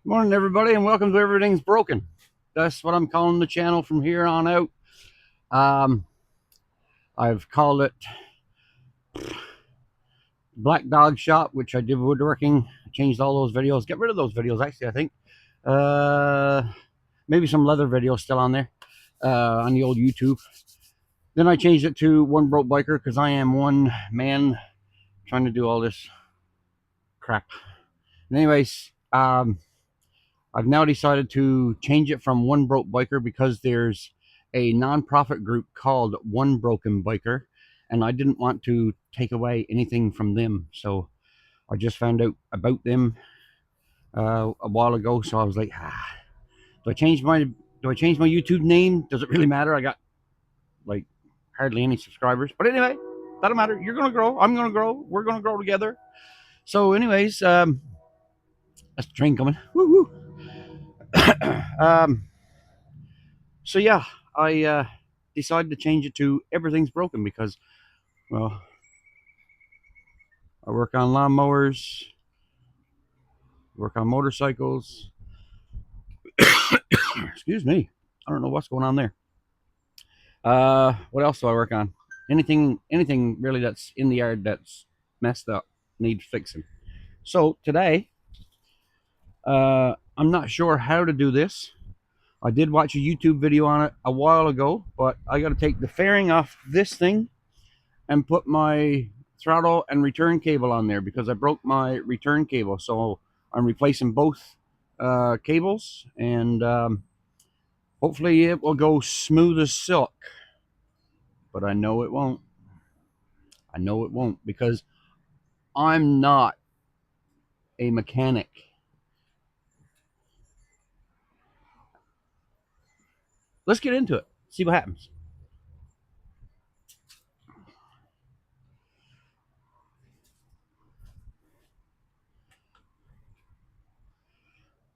Morning, everybody, and welcome to Everything's Broken. That's what I'm calling the channel from here on out. Um, I've called it Black Dog Shop, which I did woodworking. I changed all those videos. Get rid of those videos, actually, I think. Maybe some leather videos still on there on the old YouTube. Then I changed it to One Broke Biker because I am one man trying to do all this crap. And anyways, I've now decided to change it from One Broke Biker because there's a nonprofit group called One Broken Biker, and I didn't want to take away anything from them. So I just found out about them a while ago. So I was like, do I change my YouTube name? Does it really matter? I got like hardly any subscribers, but anyway, doesn't matter. You're gonna grow. I'm gonna grow. We're gonna grow together. So, anyways, that's the train coming. Woo woo. So yeah, I decided to change it to Everything's Broken because, well, I work on lawnmowers, work on motorcycles. Excuse me, I don't know what's going on there. What else do I work on? Anything really that's in the yard that's messed up, needs fixing. So today, I'm not sure how to do this. I did watch a YouTube video on it a while ago, but I got to take the fairing off this thing and put my throttle and return cable on there because I broke my return cable. So I'm replacing both cables, and hopefully it will go smooth as silk. But I know it won't. I know it won't because I'm not a mechanic. Let's get into it. See what happens.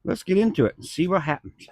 Let's get into it and see what happens.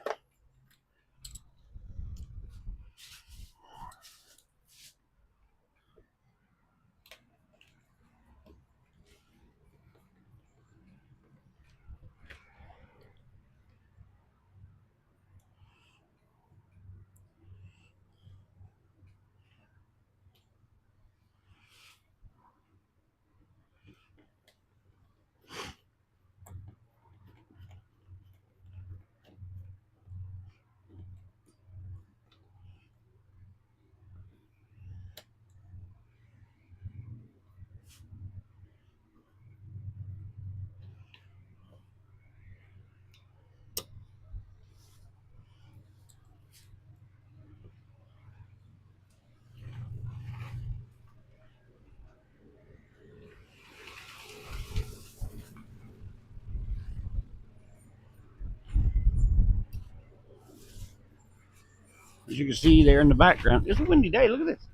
As you can see there in the background, it's a windy day. Look at this.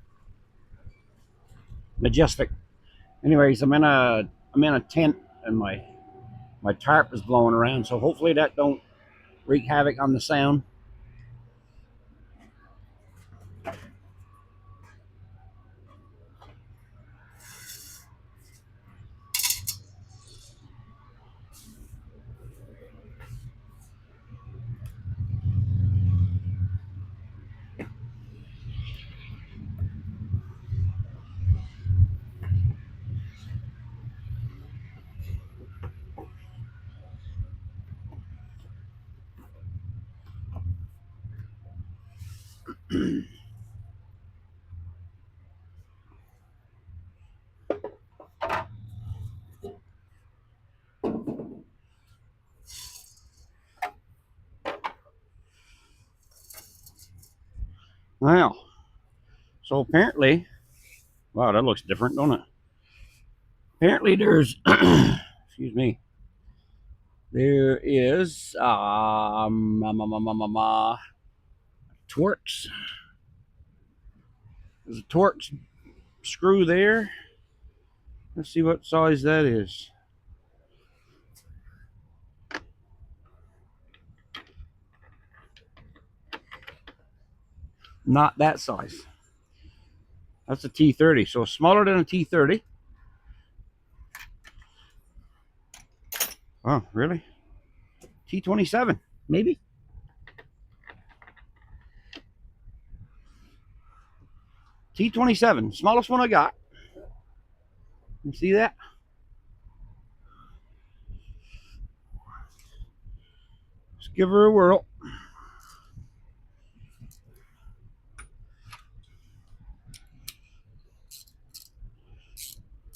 Majestic. Anyways, I'm in a tent, and my tarp is blowing around, so hopefully that don't wreak havoc on the sound. Now, so apparently, wow, that looks different, don't it? Apparently there's, excuse me, there is Torx. There's a Torx screw there. Let's see what size that is. Not that size. That's a T30, so smaller than a T30. Oh, really? T27, maybe. T27, smallest one I got. You see that? Let's give her a whirl.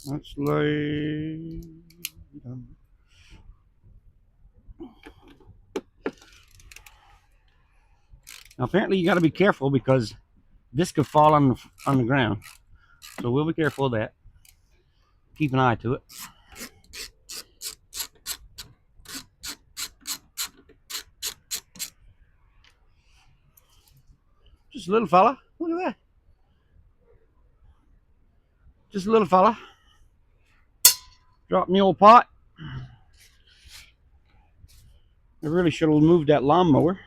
Let's lay. Now, apparently, you got to be careful because this could fall on the ground. So we'll be careful of that. Keep an eye to it. Just a little fella. Look at that. Just a little fella. Dropping the old pot. I really should have moved that lawnmower.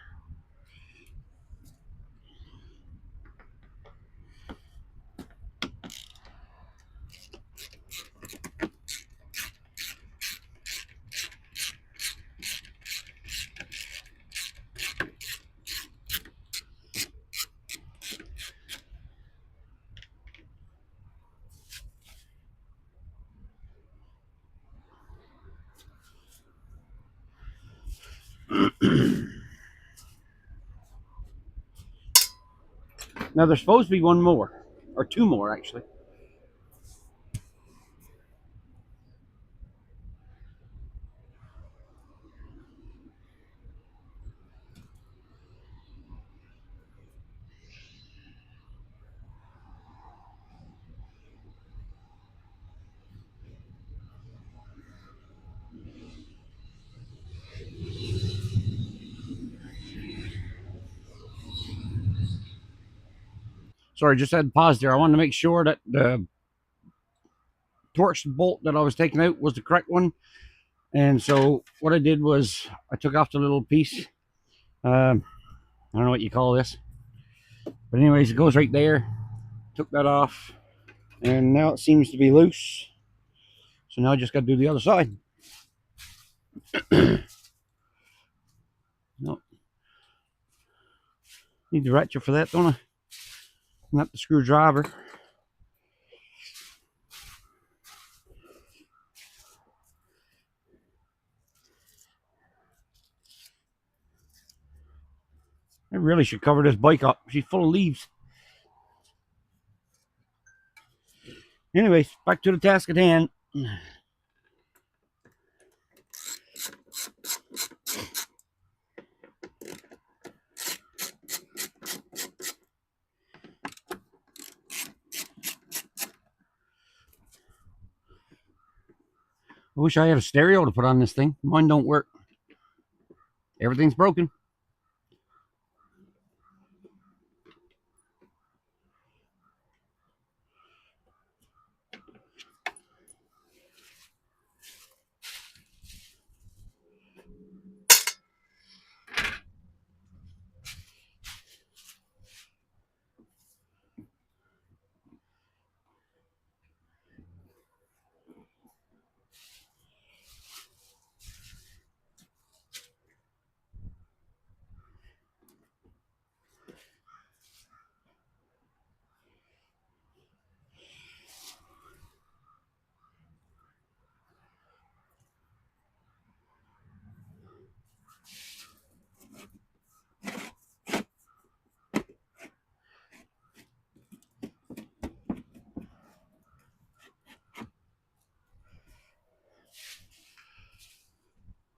Now, there's supposed to be one more. Or two more, actually. Sorry, just had to pause there. I wanted to make sure that the torch bolt that I was taking out was the correct one. And so what I did was I took off the little piece. I don't know what you call this. But anyways, it goes right there. Took that off. And now it seems to be loose. So now I just got to do the other side. No. Need the ratchet for that, don't I? Not the screwdriver. I really should cover this bike up. She's full of leaves. Anyways, back to the task at hand. I wish I had a stereo to put on this thing. Mine don't work. Everything's broken.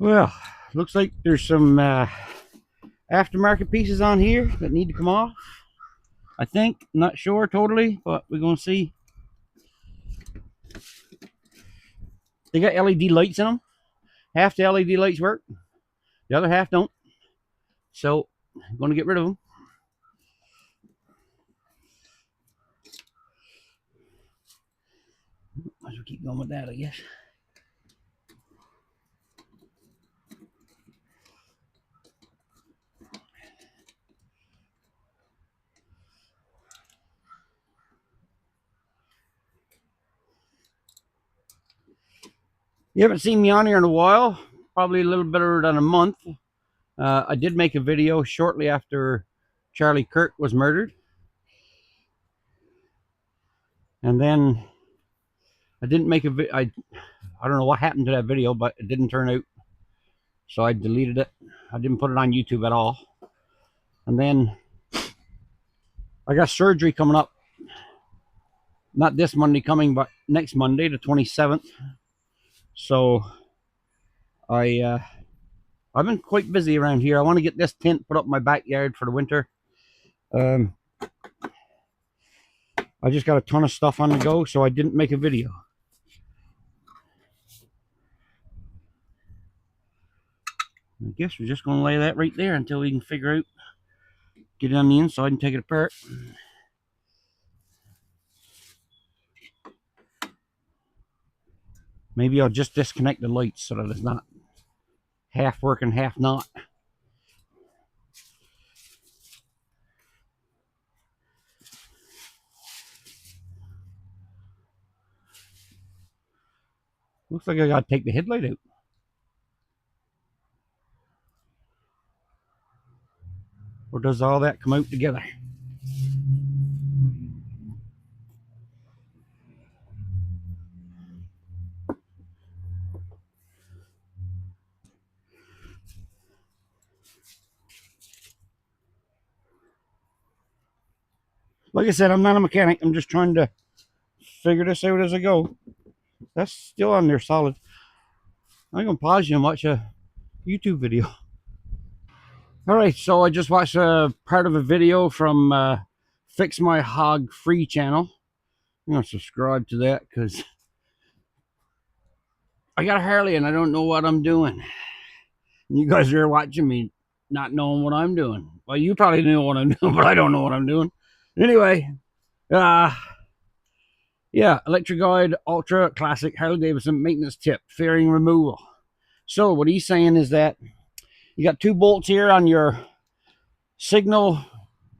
Well, looks like there's some aftermarket pieces on here that need to come off. I think, not sure totally, but we're going to see. They got LED lights in them. Half the LED lights work. The other half don't. So, I'm going to get rid of them. Might as well keep going with that, I guess. You haven't seen me on here in a while. probably a little better than a month. I did make a video shortly after Charlie Kirk was murdered. And then I didn't make a video. I don't know what happened to that video, but it didn't turn out. So I deleted it. I didn't put it on YouTube at all. And then I got surgery coming up. Not this Monday coming, but next Monday, the 27th. So I've been quite busy around here. I want to get this tent put up in my backyard for the winter. I just got a ton of stuff on the go, so I didn't make a video. I guess we're just going to lay that right there until we can figure out, get it on the inside and take it apart. Maybe I'll just disconnect the lights so that it's not half working, half not. Looks like I gotta take the headlight out. Or does all that come out together? Like I said, I'm not a mechanic. I'm just trying to figure this out as I go. That's still on there solid. I'm gonna pause you and watch a YouTube video. Alright, so I just watched a part of a video from Fix My Hog Free channel. I'm gonna subscribe to that because I got a Harley and I don't know what I'm doing. You guys are watching me not knowing what I'm doing. Well, you probably know what I'm doing, but I don't know what I'm doing. Anyway, yeah, LLOYD Ultra Classic Harley Davidson maintenance tip, fairing removal. So what he's saying is that you got two bolts here on your signal.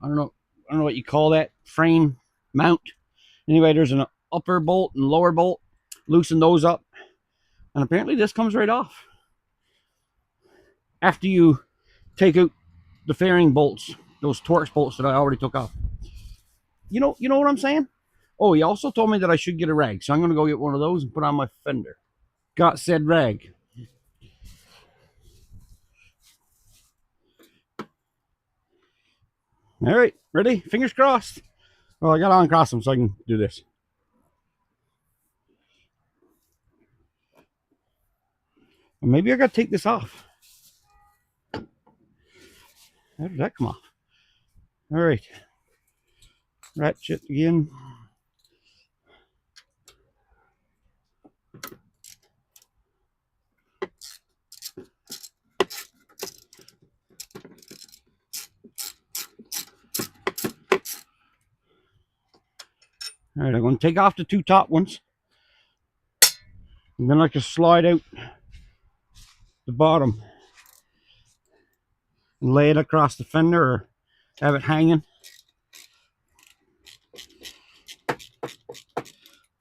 I don't know what you call that frame mount. Anyway, there's an upper bolt and lower bolt. Loosen those up, and apparently this comes right off after you take out the fairing bolts, those Torx bolts that I already took off. You know what I'm saying? Oh, he also told me that I should get a rag, so I'm going to go get one of those and put on my fender. Got said rag. All right, ready? Fingers crossed. Well, I got to uncross them so I can do this. Well, maybe I got to take this off. How did that come off? All right. Ratchet again. All right, I'm going to take off the two top ones. And then I can slide out the bottom and lay it across the fender or have it hanging.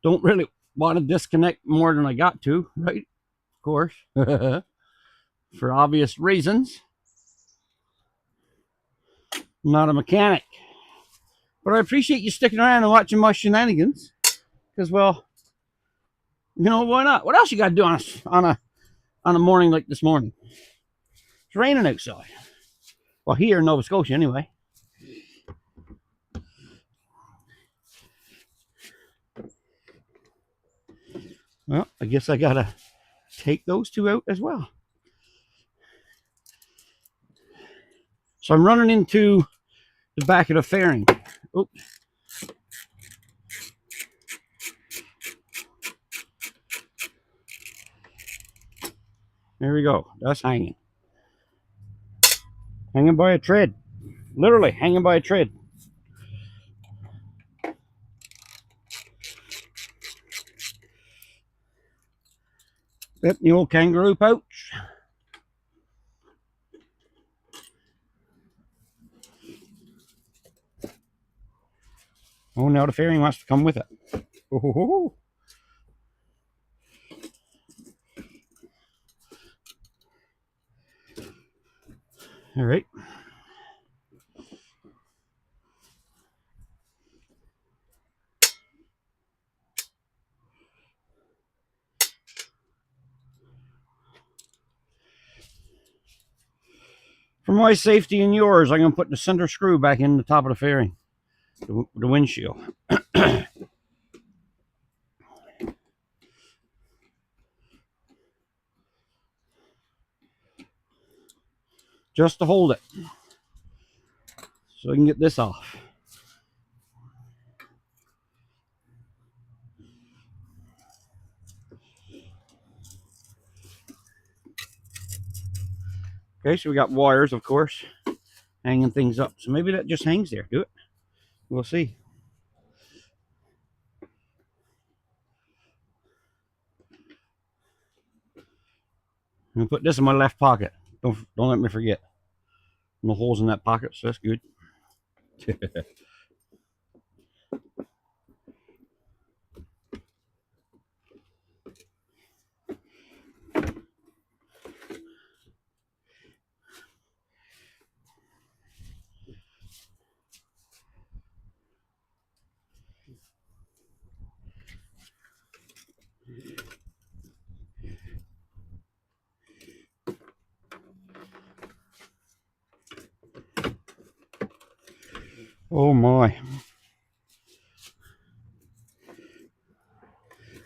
Don't really want to disconnect more than I got to, right? Of course. For obvious reasons. I'm not a mechanic. But I appreciate you sticking around and watching my shenanigans. Because, well, you know, why not? What else you got to do on a morning like this morning? It's raining outside. Well, here in Nova Scotia, anyway. Well, I guess I got to take those two out as well. So I'm running into the back of the fairing. Oops. There we go. That's hanging. Hanging by a thread. Literally hanging by a thread. Yep, the old kangaroo pouch. Oh, now the fairing wants to come with it. Oh. All right. For my safety and yours, I'm going to put the center screw back in the top of the fairing, the windshield. Just to hold it, so I can get this off. Okay, so we got wires, of course, hanging things up. So maybe that just hangs there. Do it. We'll see. I'm gonna put this in my left pocket. Don't let me forget. No holes in that pocket, so that's good. Oh my.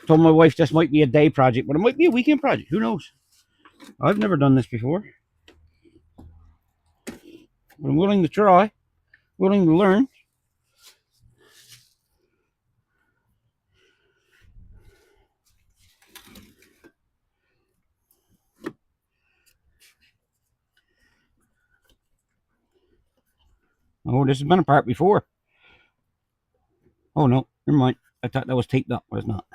Told my wife this might be a day project, but it might be a weekend project. Who knows? I've never done this before. But I'm willing to try, willing to learn. Oh, this has been apart before. Oh no, never mind. I thought that was taped up, but it's not.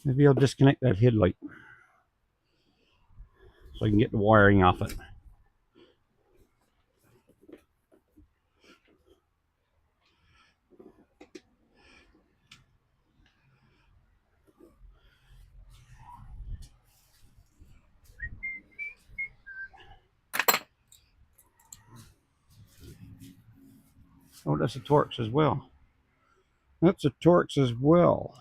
Maybe I'll disconnect that headlight so I can get the wiring off it. Oh, that's a Torx as well. That's a Torx as well.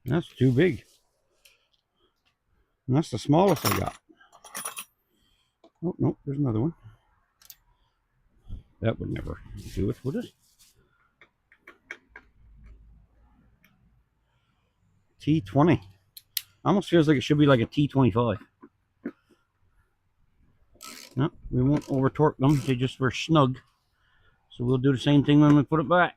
That's too big. And that's the smallest I got. Oh, no, there's another one. That would never do it, would it? T20. Almost feels like it should be like a T25. No, we won't over torque them. They just were snug. So we'll do the same thing when we put it back.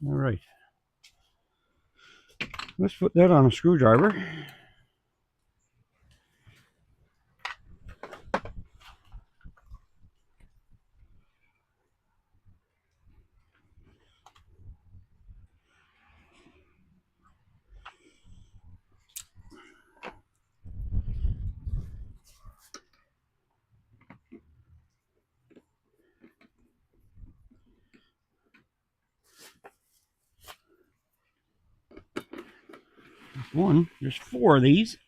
All right. Let's put that on a screwdriver. One, there's 4 of these.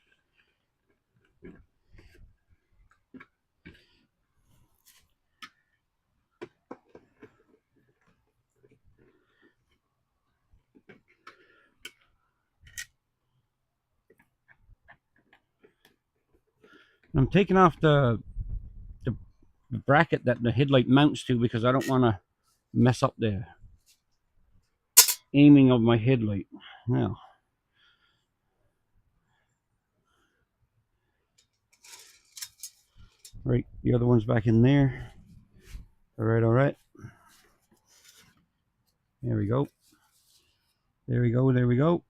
I'm taking off the bracket that the headlight mounts to because I don't want to mess up the aiming of my headlight. Now, Right, the other one's back in there. All right, all right. There we go. There we go, there we go.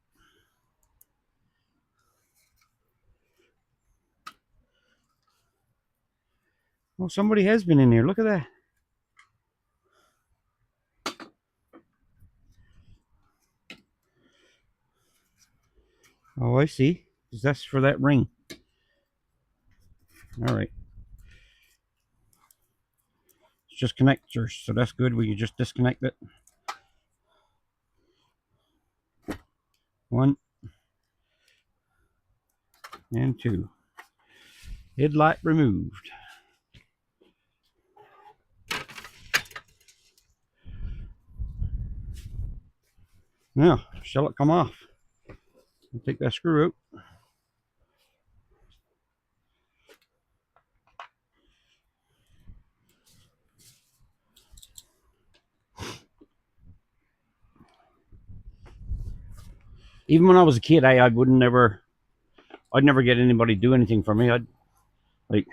Well, somebody has been in here. Look at that. Oh, I see. That's for that ring. All right. It's just connectors, so that's good. We can just disconnect it. One and two. Headlight removed. Now, shall it come off? I'll take that screw out. Even when I was a kid, I'd never get anybody to do anything for me. I'd like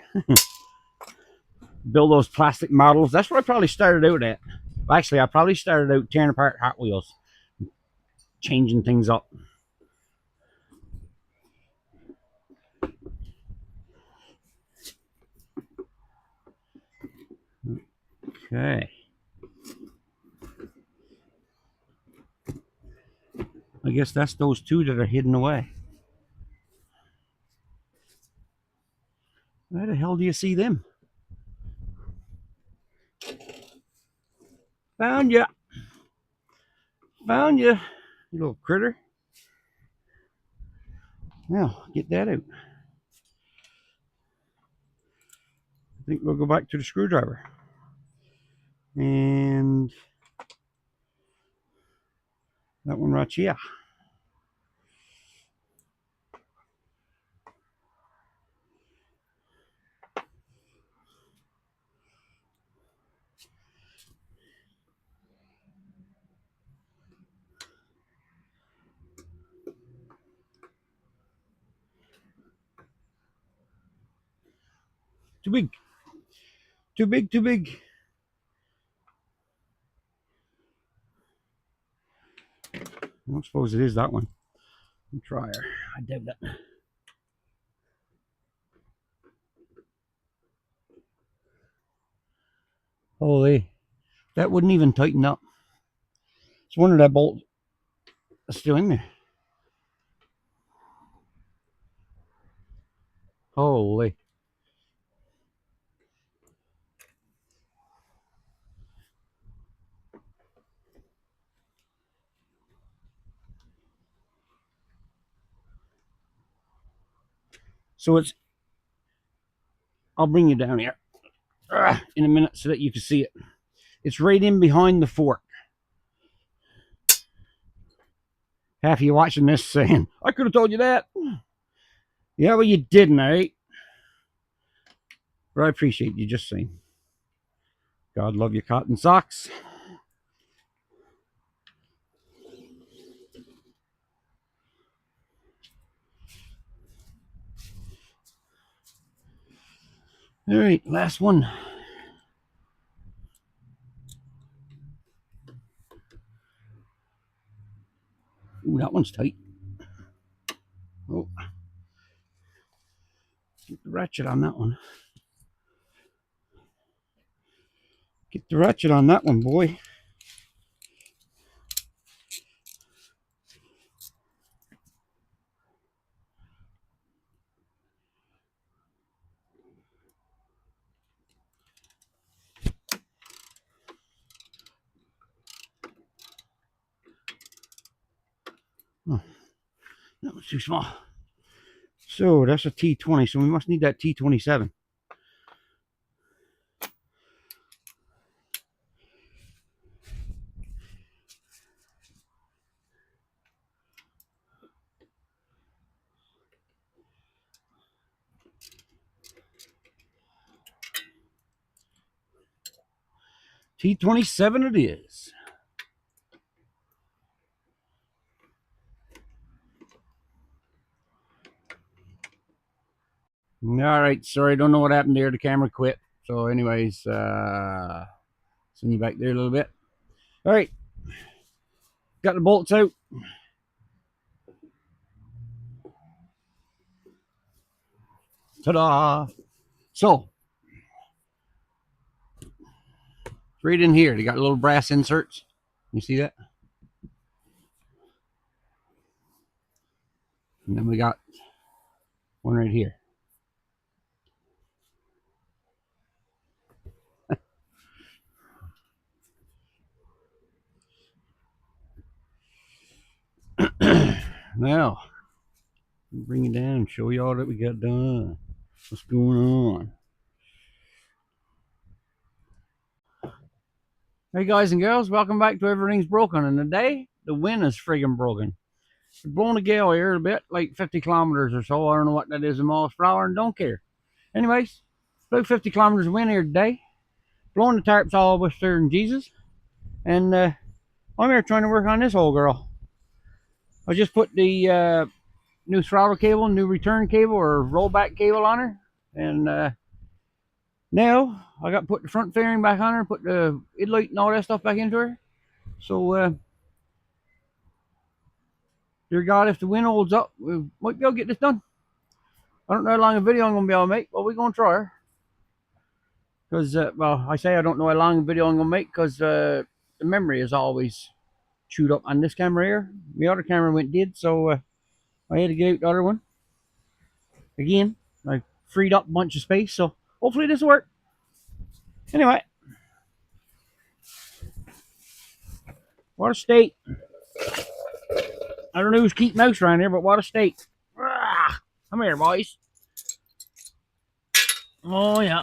build those plastic models. That's what I probably started out at. Actually, I probably started out tearing apart Hot Wheels, changing things up. Okay. I guess that's those two that are hidden away. Where the hell do you see them? Found ya. Found ya, you little critter. Now, get that out. I think we'll go back to the screwdriver. And that one right here. Too big. Too big, too big. I don't suppose it is that one. Try her. I doubt that. Holy, that wouldn't even tighten up. It's wonder that bolt is still in there. Holy. So it's, I'll bring you down here in a minute so that you can see it. It's right in behind the fork. Half of you watching this saying, I could have told you that. Yeah, well, you didn't, eh? But I appreciate you just saying. God love your cotton socks. All right, last one. Ooh, that one's tight. Oh, get the ratchet on that one. Get the ratchet on that one, boy. Oh, that was too small. So that's a T20, so we must need that T27. T27 it is. right, sorry, don't know what happened there. The camera quit. So, anyways, send you back there a little bit. All right, got the bolts out. Ta-da! So, right in here, they got little brass inserts. You see that? And then we got one right here. Now, bring it down and show you all that we got done. What's going on? Hey guys and girls, welcome back to Everything's Broken. And today, the wind is friggin' broken. It's blowing a gale here a bit, like 50 kilometers or so. I don't know what that is in miles per hour and don't care. Anyways, about 50 kilometers of wind here today. Blowing the tarps all with Sir and Jesus. And I'm here trying to work on this old girl. I just put the new throttle cable, new return cable or rollback cable on her. And now I got to put the front fairing back on her, put the headlight and all that stuff back into her. So, dear God, if the wind holds up, we might be able to get this done. I don't know how long a video I'm going to be able to make, but we're going to try her. Because, well, I say I don't know how long a video I'm going to make because the memory is always chewed up on this camera here. The other camera went dead, so I had to get out the other one. Again, I freed up a bunch of space, so hopefully this will work. Anyway, what a state. I don't know who's keeping mouse around here, but what a state. Come here, boys. Oh, yeah.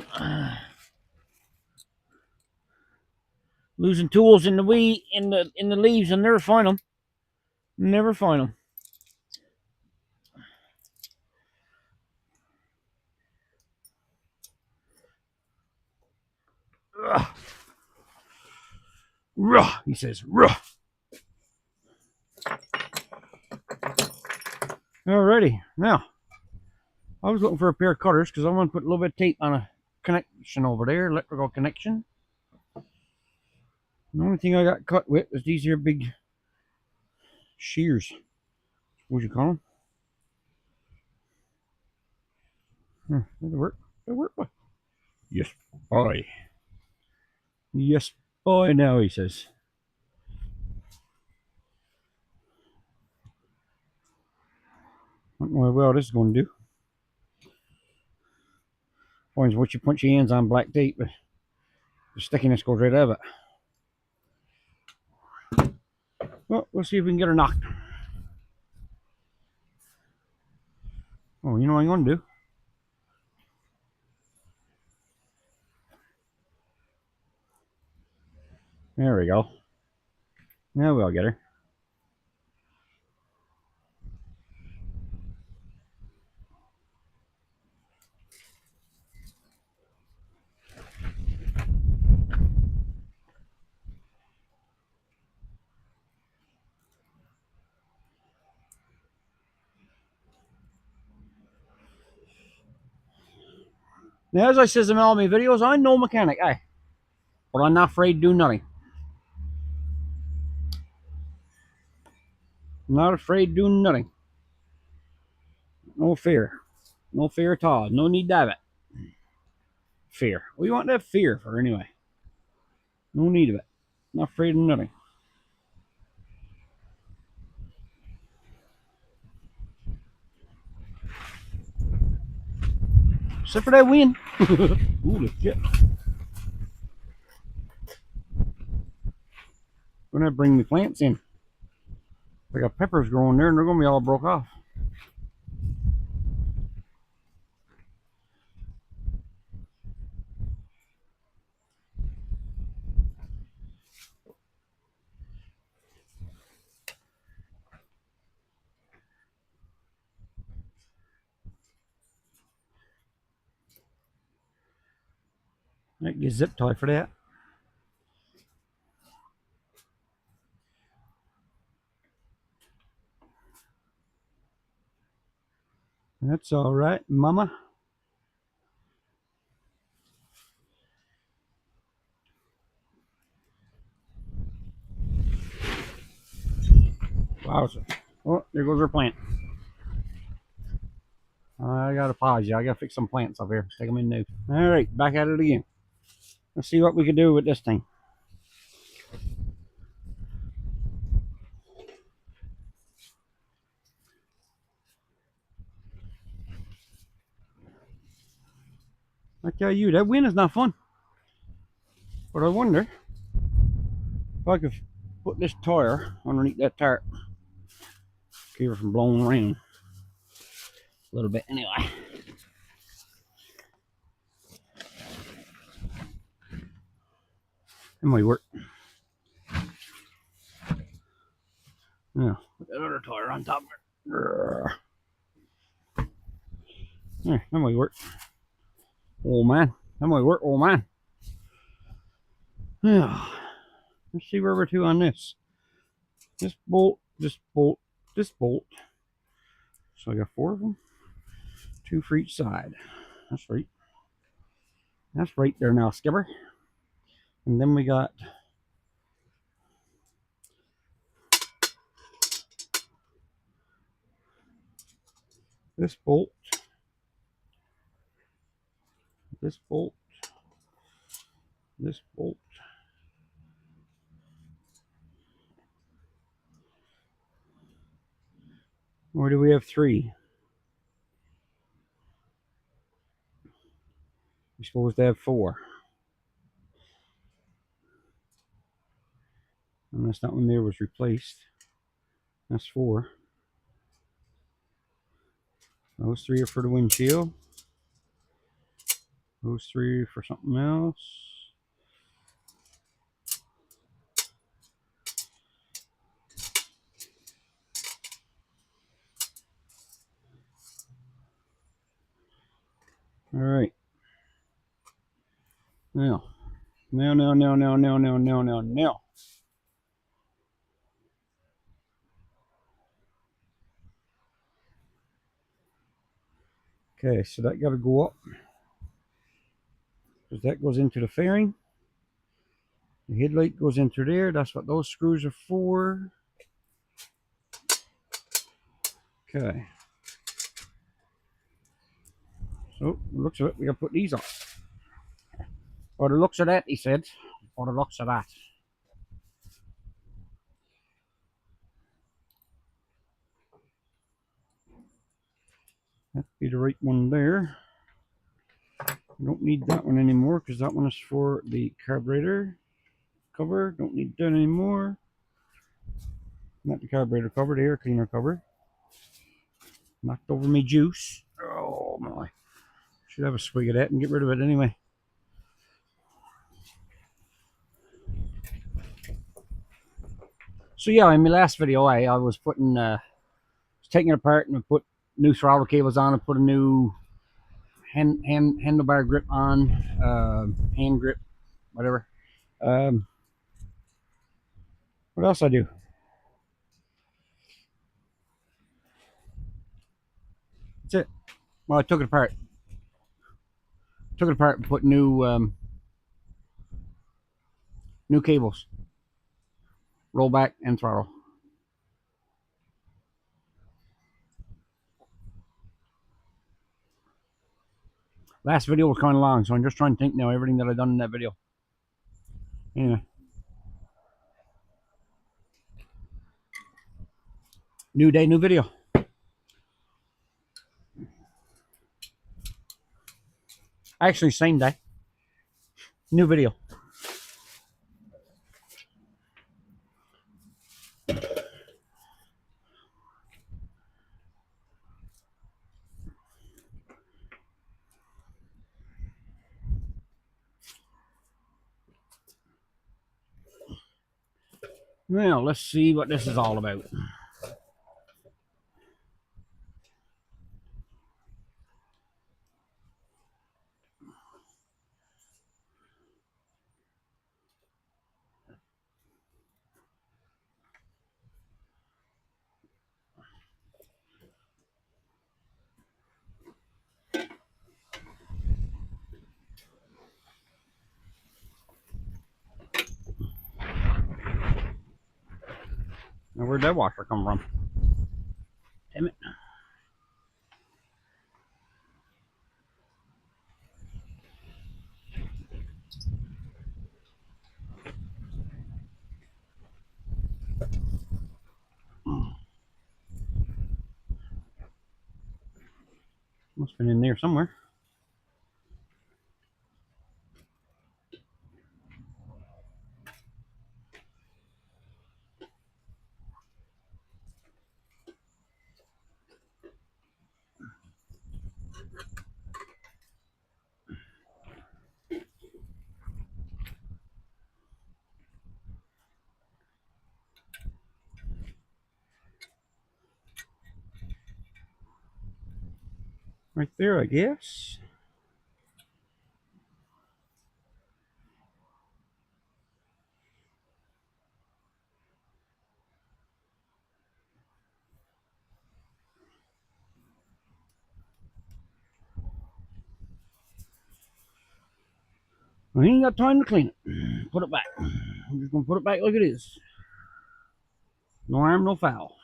Losing tools in the leaves and never find them. Never find them. Ruh, he says, ruh. Alrighty, now I was looking for a pair of cutters because I want to put a little bit of tape on a connection over there, electrical connection. The only thing I got cut with is these here big shears. What you call them? That'll work. That'll work, boy. Yes, boy. Yes, boy. Now he says. I don't know how well this is going to do. Points what you punch your hands on black tape, but the stickiness goes right out of it. Well, we'll see if we can get her knocked. Oh, you know what I'm going to do? There we go. Now we'll get her. Now, as I says in all my videos, I'm no mechanic, but I'm not afraid to do nothing. I'm not afraid to do nothing. No fear. No fear at all. No need to have it. Fear. What do you want to have fear for anyway? No need of it. Not afraid of nothing. Except for that wind. Holy shit. Gonna bring the plants in. I got peppers growing there and they're gonna be all broke off. I get a zip tie for that. That's all right, mama. Oh, there goes our plant. I gotta pause you. I gotta fix some plants up here. Take them in new. All right, back at it again. Let's see what we can do with this thing. I tell you, that wind is not fun. But I wonder if I could put this tire underneath that tarp. Keep her from blowing around. A little bit anyway. That might work. Yeah, put that other tire on top of it. Yeah, that might work. Oh man, that might work. Oh man. Yeah. Let's see where we're to on this. This bolt, this bolt, this bolt. So I got 4 of them. 2 for each side. That's right. That's right there now, Skipper. And then we got this bolt, this bolt, this bolt. Or do we have 3? We're supposed to have 4. Unless that one there was replaced. That's 4. Those 3 are for the windshield. Those 3 are for something else. All right. Now. Okay, so that got to go up. Because that goes into the fairing. The headlight goes into there. That's what those screws are for. Okay. So, looks of it, we got to put these on. Or the looks of that, he said. Or the looks of that. That'd be the right one there. I don't need that one anymore because that one is for the carburetor cover. Don't need that anymore. Not the carburetor cover, the air cleaner cover. Knocked over my juice. Oh my. Should have a swig of that and get rid of it anyway. So yeah, in my last video, I was putting, taking it apart and put new throttle cables on and put a new handlebar grip on, hand grip, whatever. What else I do? That's it. Well, I took it apart. Took it apart and put new new cables, rollback and throttle. Last video was kind of long, so I'm just trying to think now everything that I've done in that video. Anyway, new day, new video. Actually, same day, new video. Now, let's see what this is all about. Now, where'd that washer come from? Damn it. Must have been in there somewhere. Right there, I guess. I ain't got time to clean it. Put it back. I'm just gonna put it back like it is. No harm, no foul.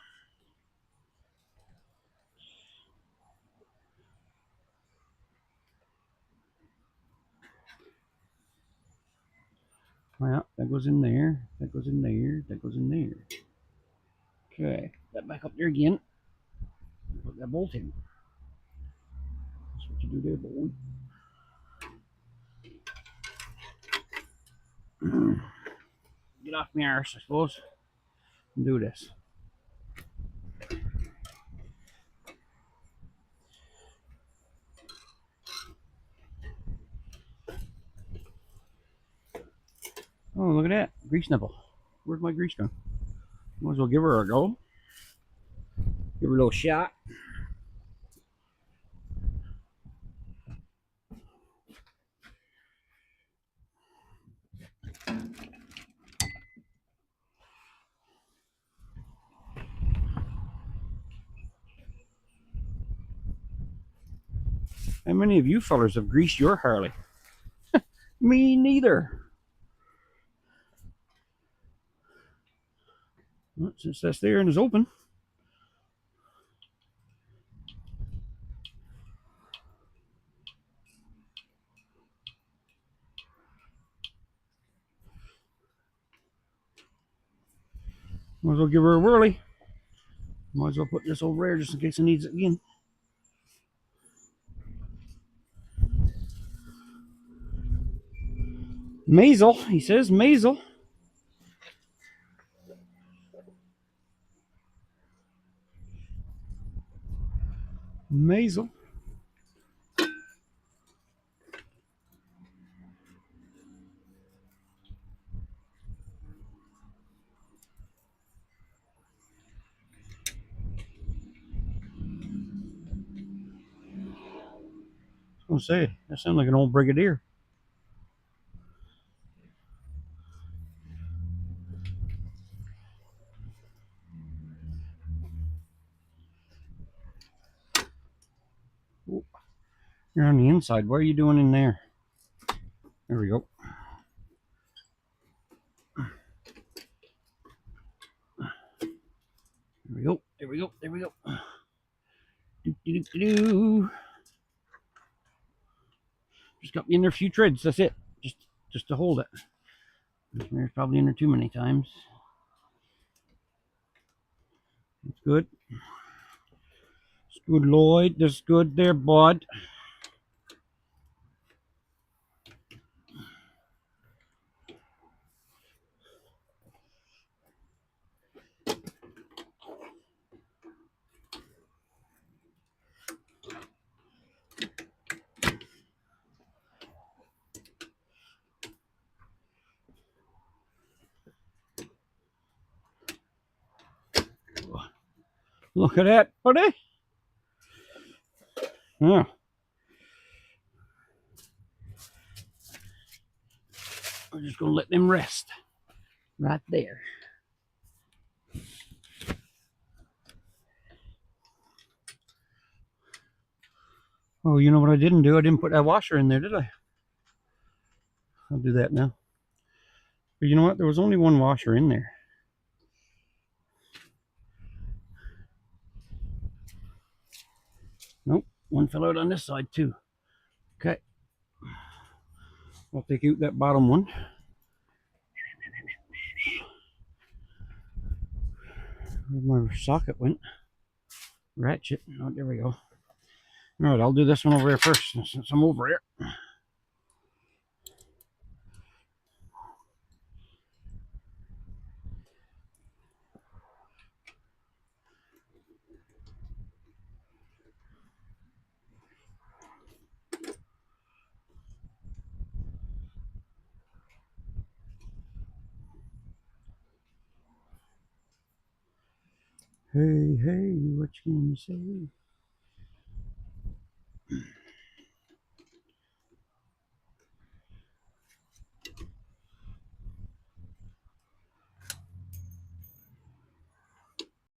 Well, that goes in there. That goes in there. That goes in there. Okay, that back up there again. Put that bolt in. That's what you do there, boy. Get off my arse, I suppose, and do this. Oh, look at that. Grease nipple. Where's my grease gun? Might as well give her a go. Give her a little shot. How many of you fellers have greased your Harley? Me neither. Well, since that's there and is open. Might as well give her a whirly. Might as well put this over there just in case it needs it again. Maisel, he says, Maisel. Maisel. I was gonna say, that sounds like an old brigadier. You're on the inside. What are you doing in there? There we go. There we go. There we go. There we go. Do. Just got me in there a few treads. That's it. Just to hold it. There's probably in there too many times. That's good. It's good, Lloyd. That's good there, bud. Look at that, buddy. Yeah. We're just going to let them rest right there. Oh, you know what I didn't do? I didn't put that washer in there, did I? I'll do that now. But you know what? There was only one washer in there. One fell out on this side too. Okay. I'll take out that bottom one. Where my socket went. Ratchet. Oh, there we go. All right, I'll do this one over here first since I'm over here. Hey, hey, what you gonna say?